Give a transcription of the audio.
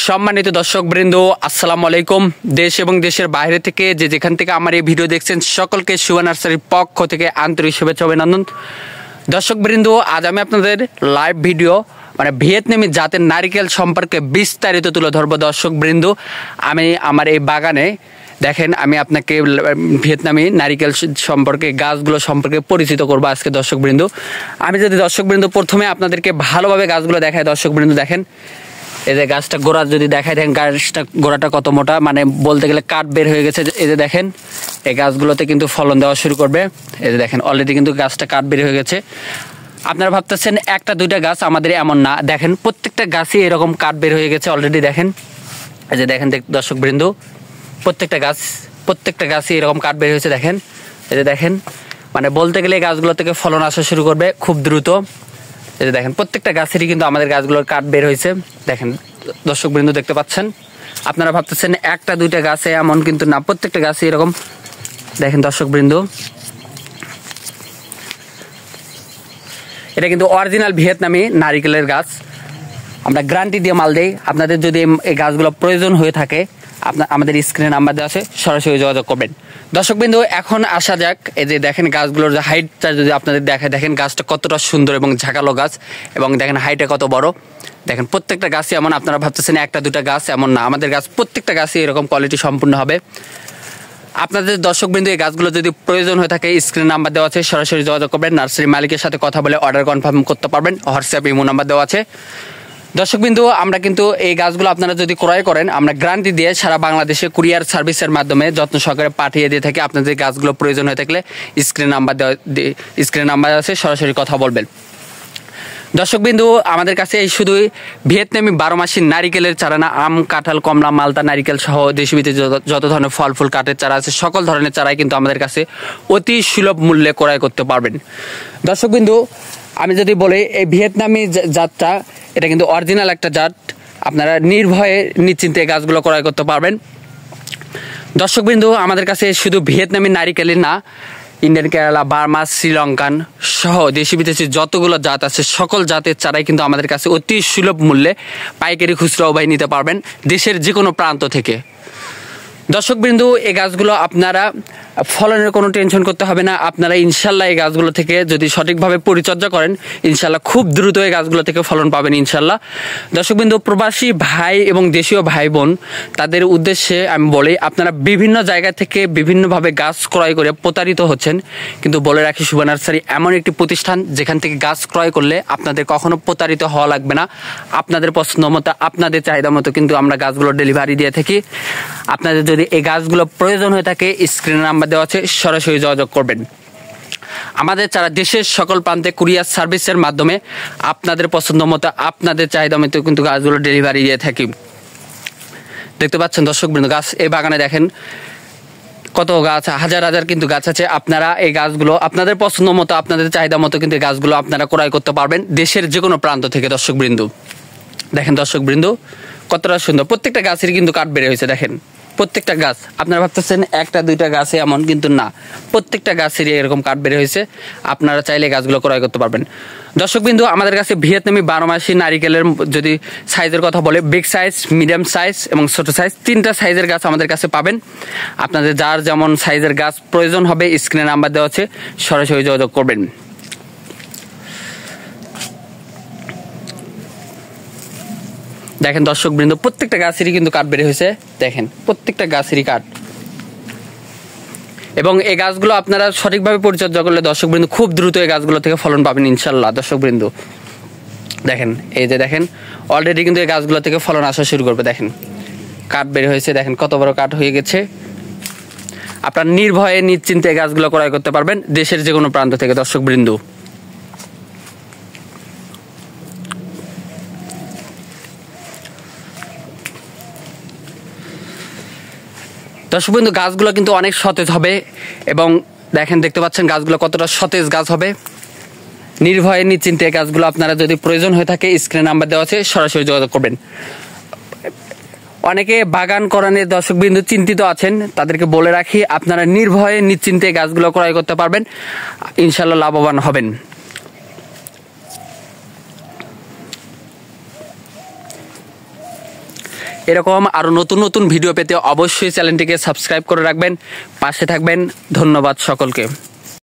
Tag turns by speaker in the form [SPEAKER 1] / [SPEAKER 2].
[SPEAKER 1] সম্মানিত দর্শকবৃন্দ, আসসালামু আলাইকুম। দেশ এবং দেশের বাইরে থেকে যেখান থেকে আমার এই ভিডিও দেখছেন সকলকে শুভ নার্সারির পক্ষ থেকে আন্তরিক শুভেচ্ছা অভিনন্দন। দর্শকবৃন্দ, আজ আমি আপনাদের লাইভ ভিডিও ভিয়েতনামি জাতের নারিকেল সম্পর্কে বিস্তারিত তুলে ধরবো। দর্শকবৃন্দ, আমি আমার এই বাগানে দেখেন, আমি আপনাকে ভিয়েতনামি নারিকেল সম্পর্কে গাছগুলো সম্পর্কে পরিচিত করবো আজকে। দর্শকবৃন্দ, আমি যদি দর্শকবৃন্দ প্রথমে আপনাদেরকে ভালোভাবে গাছগুলো দেখাই। দর্শকবৃন্দ দেখেন, এই যে গাছটা গোড়া যদি দেখায়, দেখেন গাছটা গোড়াটা কত মোটা, বলতে গেলে কাঠ বের হয়ে গেছে। এই যে দেখেন, এই গাছগুলোতে কিন্তু ফলন দেওয়া শুরু করবে। এই যে দেখেন, অলরেডি কিন্তু গাছটা কাঠ বের হয়ে গেছে। আপনারা ভাবতেছেন একটা দুইটা গাছ, আমাদের এমন না। দেখেন প্রত্যেকটা গাছই এরকম কাঠ বের হয়ে গেছে অলরেডি। দেখেন, এই যে দেখেন দর্শকবৃন্দ, প্রত্যেকটা গাছই এরকম কাঠ বের হয়েছে। দেখেন, এই যে দেখেন, বলতে গেলে গাছগুলো থেকে ফলন আসা শুরু করবে খুব দ্রুত। এই যে দেখেন, প্রত্যেকটা গাছেরই কিন্তু আমাদের গাছগুলোর কাঠ বের হয়েছে। দেখেন দর্শকবৃন্দ, দেখতে পাচ্ছেন। আপনারা ভাবতেছেন একটা দুইটা গাছে, এমন কিন্তু না, প্রত্যেকটা গাছে এরকম। দেখেন দর্শকবৃন্দ, এটা কিন্তু অরিজিনাল ভিয়েতনামি নারিকেলের গাছ। আমরা গ্যারান্টি দিয়ে মাল দেই। আপনাদের যদি এই গাছগুলো প্রয়োজন হয়ে থাকে, আমাদের স্ক্রিনে নাম্বার দেওয়া আছে, সরাসরি যোগাযোগ করবেন। দর্শকবৃন্দ, এখন আসা যাক। এই যে দেখেন গাছগুলোর যে হাইটটা যদি আপনাদের দেখায়, দেখেন গাছটা কতটা সুন্দর এবং ঝাঁকালো গাছ, এবং দেখেন হাইটে কত বড়। দেখেন প্রত্যেকটা গাছই এমন, আপনারা ভাবতেছেন একটা দুটা গাছ, এমন না। আমাদের গাছ প্রত্যেকটা গাছই এরকম কোয়ালিটি সম্পূর্ণ হবে। আপনাদের দর্শকবৃন্দ এই গাছগুলো যদি প্রয়োজন হয়ে থাকে, স্ক্রিনে নাম্বার দেওয়া আছে, সরাসরি যোগাযোগ করবেন। নার্সারি মালিকের সাথে কথা বলে অর্ডার কনফার্ম করতে পারবেন। হোয়াটসঅ্যাপ ইমো নাম্বার দেওয়া আছে। দর্শকবৃন্দু, আমরা কিন্তু এই গাছগুলো আপনারা যদি ক্রয় করেন, আমরা গ্যারান্টি দিয়ে সারা বাংলাদেশে কুরিয়ার সার্ভিসের মাধ্যমে যত্ন সহকারে পাঠিয়ে দিয়ে থাকি। আপনাদের গাছগুলো প্রয়োজন হয়ে থাকলে স্ক্রিনে নাম্বার আছে, সরাসরি কথা বলবেন। দর্শকবৃন্দু, আমাদের কাছে এই শুধুই ভিয়েতনামি 12 মাসি নারিকেলের চারা না, আম, কাঁঠাল, কমলা, মালতা, নারিকেল সহ দেশি বিদেশি যত ধরনের ফল ফুল কাঠের চারা আছে, সকল ধরনের চারাই কিন্তু আমাদের কাছে অতি সুলভ মূল্যে ক্রয় করতে পারবেন। দর্শকবৃন্দু, আমি যদি বলি, এই ভিয়েতনামি জাতটা, এটা কিন্তু অরিজিনাল একটা জাত। আপনারা নির্ভয়ে নিশ্চিন্তে গাছগুলো ক্রয় করতে পারবেন। দর্শকবৃন্দু, আমাদের কাছে শুধু ভিয়েতনামি নারিকেলই না, ইন্ডিয়ান কেরালা, বার্মা, শ্রীলঙ্কান সহ দেশি বিদেশি যতগুলো জাত আছে, সকল জাতের চারাই কিন্তু আমাদের কাছে অতি সুলভ মূল্যে পাইকারি খুচরা উভয় নিতে পারবেন, দেশের যে কোনো প্রান্ত থেকে। দর্শকবৃন্দু, এই গাছগুলো আপনারা ফলনের কোনো টেনশন করতে হবে না। আপনারা ইনশাল্লাহ এই গাছগুলো থেকে যদি সঠিকভাবে পরিচর্যা করেন, ইনশাল্লাহ খুব দ্রুত এই গাছগুলো থেকে ফলন পাবেন ইনশাল্লাহ। দর্শকবৃন্দু, প্রবাসী ভাই এবং দেশীয় ভাই বোন, তাদের উদ্দেশ্যে আমি বলি, আপনারা বিভিন্ন জায়গা থেকে বিভিন্নভাবে গাছ ক্রয় করে প্রতারিত হচ্ছেন, কিন্তু বলে রাখি, শুভ নার্সারি এমন একটি প্রতিষ্ঠান যেখান থেকে গাছ ক্রয় করলে আপনাদের কখনো প্রতারিত হওয়া লাগবে না। আপনাদের পছন্দ মতো, আপনাদের চাহিদা মতো কিন্তু আমরা গাছগুলো ডেলিভারি দিয়ে থাকি। আপনাদের যদি এই গাছগুলো প্রয়োজন হয়ে থাকে, স্ক্রিনে নাম্বার দেওয়া আছে, সরাসরি যোগাযোগ করবেন। আমাদের চারা দেশের সকল প্রান্তে কুরিয়ার সার্ভিসের মাধ্যমে আপনাদের পছন্দ মতো, আপনাদের চাহিদা মতো কিন্তু গাছগুলো ডেলিভারি দিয়ে থাকি। দেখতে পাচ্ছেন দর্শকবৃন্দ, গাছ এই বাগানে দেখেন কত গাছ, হাজার হাজার কিন্তু গাছ আছে। আপনারা এই গাছগুলো আপনাদের পছন্দ মতো, আপনাদের চাহিদা মতো কিন্তু এই গাছগুলো আপনারা ক্রয় করতে পারবেন দেশের যে কোনো প্রান্ত থেকে। দর্শকবৃন্দ দেখেন, দর্শকবৃন্দ কতটা সুন্দর, প্রত্যেকটা গাছের কিন্তু কাঠ বেড়ে হয়েছে। দেখেন প্রত্যেকটা গাছ, আপনারা ভাবতেছেন একটা দুইটা গাছে, এমন কিন্তু না, প্রত্যেকটা গাছেরই এরকম কাঠ বের হয়েছে। আপনারা চাইলে গাছগুলো ক্রয় করতে পারবেন। দর্শকবৃন্দু, আমাদের কাছে ভিয়েতনামি 12 মাসি নারিকেলের যদি সাইজের কথা বলে, বিগ সাইজ, মিডিয়াম সাইজ এবং ছোট সাইজ, 3টা সাইজের গাছ আমাদের কাছে পাবেন। আপনাদের যার যেমন সাইজের গাছ প্রয়োজন হবে, স্ক্রিনে নাম্বার দেওয়া আছে, সরাসরি যোগাযোগ করবেন। দেখেন দর্শকবৃন্দ, প্রত্যেকটা গাছেরই কিন্তু কাঠ বের হয়েছে। দেখেন প্রত্যেকটা গাছেরই কাঠ, এবং এই গাছগুলো আপনারা সঠিকভাবে পরিচর্যা করলে দর্শকবৃন্দ খুব দ্রুত এই গাছগুলো থেকে ফলন পাবেন ইনশাল্লাহ। দর্শকবৃন্দ দেখেন, এই যে দেখেন অলরেডি কিন্তু এই গাছগুলো থেকে ফলন আসা শুরু করবে। দেখেন কাঠ বের হয়েছে, দেখেন কত বড় কাঠ হয়ে গেছে। আপনার নির্ভয়ে নিশ্চিন্তে এই গাছগুলো ক্রয় করতে পারবেন দেশের যে কোনো প্রান্ত থেকে। দর্শকবৃন্দ গাছগুলো কিন্তু অনেক সতেজ হবে, এবং দেখেন দেখতে পাচ্ছেন গাছগুলো কতটা সতেজ গাছ হবে। নির্ভয়ে নিশ্চিন্তে গাছগুলো আপনারা যদি প্রয়োজন হয়ে থাকে, স্ক্রিনে নাম্বার দেওয়া আছে, সরাসরি যোগাযোগ করবেন। অনেকে বাগান করানোর দর্শকবৃন্দ চিন্তিত আছেন, তাদেরকে বলে রাখি, আপনারা নির্ভয়ে নিশ্চিন্তে গাছগুলো ক্রয় করতে পারবেন, ইনশাল্লাহ লাভবান হবেন। এরকম আরো নতুন নতুন ভিডিও পেতে অবশ্যই চ্যানেলটিকে সাবস্ক্রাইব করে রাখবেন, পাশে থাকবেন। ধন্যবাদ সকলকে।